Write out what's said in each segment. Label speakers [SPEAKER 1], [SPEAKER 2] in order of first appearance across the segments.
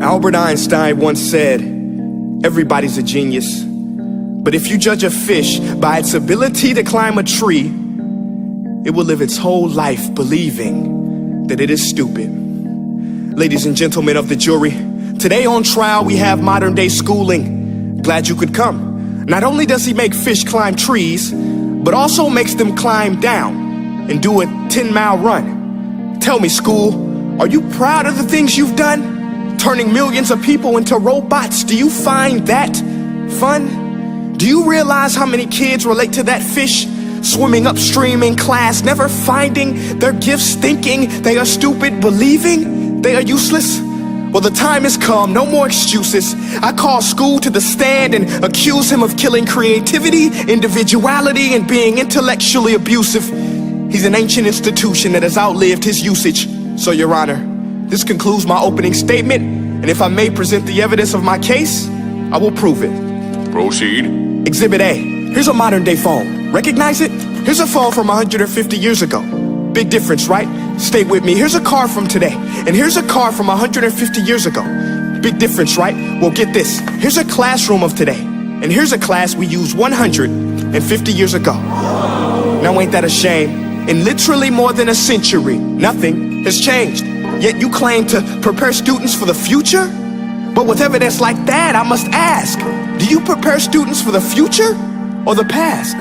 [SPEAKER 1] Albert Einstein once said, everybody's a genius. But if you judge a fish by its ability to climb a tree, it will live its whole life believing that it is stupid. Ladies and gentlemen of the jury, today on trial we have modern day schooling. Glad you could come. Not only does he make fish climb trees, but also makes them climb down and do a 10-mile run. Tell me, school, are you proud of the things you've done? Turning millions of people into robots, do you find that fun? Do you realize how many kids relate to that fish? Swimming upstream in class, never finding their gifts, thinking they are stupid, believing they are useless? Well, the time has come, no more excuses. I call school to the stand and accuse him of killing creativity, individuality, and being intellectually abusive. He's an ancient institution that has outlived his usage. So, Your Honor, this concludes my opening statement, and if I may present the evidence of my case, I will prove it.
[SPEAKER 2] Proceed.
[SPEAKER 1] Exhibit A. Here's a modern day phone. Recognize it? Here's a phone from 150 years ago. Big difference, right? Stay with me. Here's a car from today, and here's a car from 150 years ago. Big difference, right? Well, get this. Here's a classroom of today, and here's a class we used 150 years ago. Now ain't that a shame? In literally more than a century, nothing has changed. Yet you claim to prepare students for the future? But with evidence like that, I must ask, do you prepare students for the future or the past?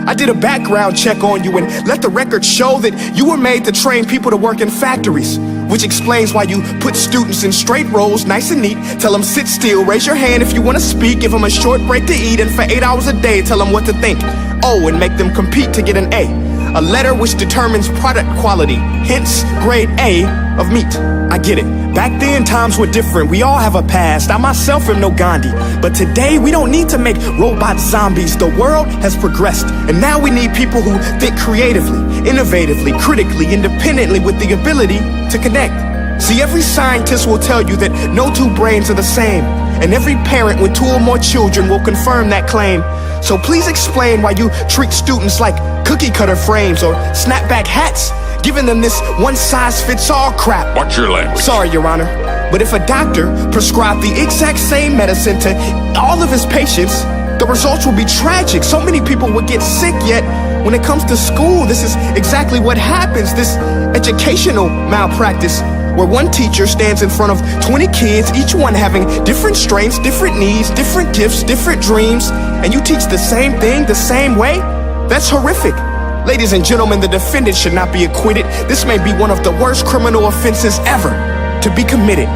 [SPEAKER 1] I did a background check on you and let the record show that you were made to train people to work in factories, which explains why you put students in straight rows, nice and neat, tell them sit still, raise your hand if you want to speak, give them a short break to eat, and for 8 hours a day tell them what to think. Oh, and make them compete to get an A letter which determines product quality, hence grade A of meat. I get it. Back then, times were different. We all have a past. I myself am no Gandhi. But today, we don't need to make robot zombies. The world has progressed. And now we need people who think creatively, innovatively, critically, independently, with the ability to connect. See, every scientist will tell you that no two brains are the same. And every parent with 2 or more children will confirm that claim. So please explain why you treat students like cookie cutter frames or snapback hats, giving them this one-size-fits-all crap.
[SPEAKER 2] Watch your language.
[SPEAKER 1] Sorry, Your Honor, but if a doctor prescribed the exact same medicine to all of his patients, the results would be tragic. So many people would get sick, yet when it comes to school, this is exactly what happens. This educational malpractice, where one teacher stands in front of 20 kids, each one having different strengths, different needs, different gifts, different dreams, and you teach the same thing the same way? That's horrific. Ladies and gentlemen, the defendant should not be acquitted. This may be one of the worst criminal offenses ever to be committed.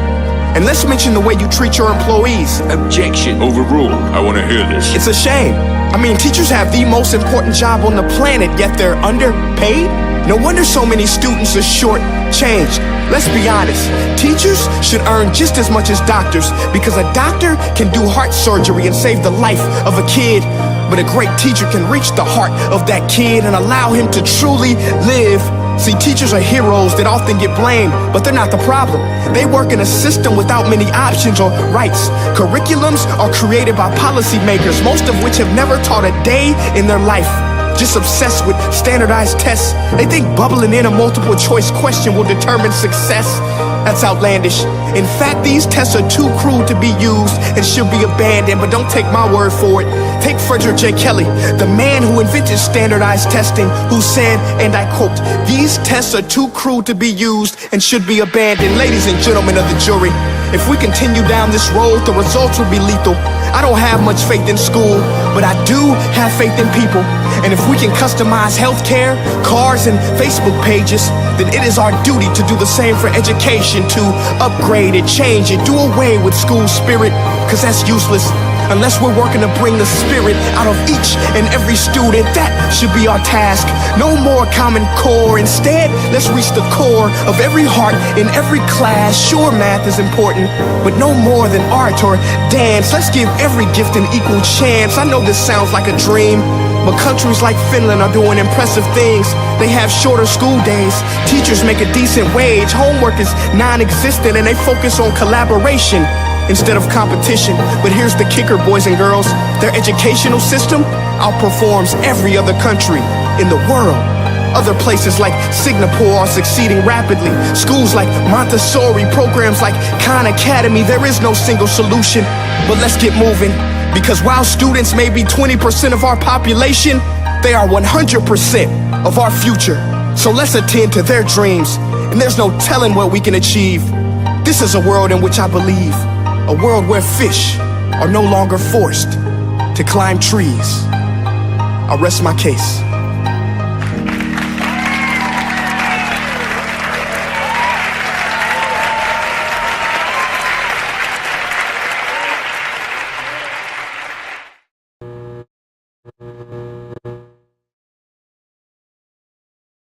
[SPEAKER 1] And let's mention the way you treat your employees.
[SPEAKER 2] Objection. Overruled. I want to hear this.
[SPEAKER 1] It's a shame. I mean, teachers have the most important job on the planet, yet they're underpaid? No wonder so many students are short-changed. Let's be honest, teachers should earn just as much as doctors, because a doctor can do heart surgery and save the life of a kid, but a great teacher can reach the heart of that kid and allow him to truly live. See, teachers are heroes that often get blamed, but they're not the problem. They work in a system without many options or rights. Curriculums are created by policymakers, most of which have never taught a day in their life. Just obsessed with standardized tests. They think bubbling in a multiple choice question will determine success. That's outlandish. In fact, these tests are too crude to be used and should be abandoned, but don't take my word for it. Take Frederick J. Kelly, the man who invented standardized testing, who said, and I quote, "These tests are too crude to be used and should be abandoned." Ladies and gentlemen of the jury, if we continue down this road, the results will be lethal. I don't have much faith in school, but I do have faith in people. And if we can customize healthcare, cars, and Facebook pages, then it is our duty to do the same for education, to upgrade it, change it, do away with school spirit, because that's useless. Unless we're working to bring the spirit out of each and every student, that should be our task. No more Common Core. Instead, let's reach the core of every heart in every class. Sure, math is important, but no more than art or dance. Let's give every gift an equal chance. I know this sounds like a dream, but countries like Finland are doing impressive things. They have shorter school days, teachers make a decent wage, homework is non-existent, and they focus on collaboration instead of competition. But here's the kicker, boys and girls. Their educational system outperforms every other country in the world. Other places like Singapore are succeeding rapidly. Schools like Montessori, programs like Khan Academy, there is no single solution. But let's get moving, because while students may be 20% of our population, they are 100% of our future. So let's attend to their dreams, and there's no telling what we can achieve. This is a world in which I believe, a world where fish are no longer forced to climb trees. I'll rest my case.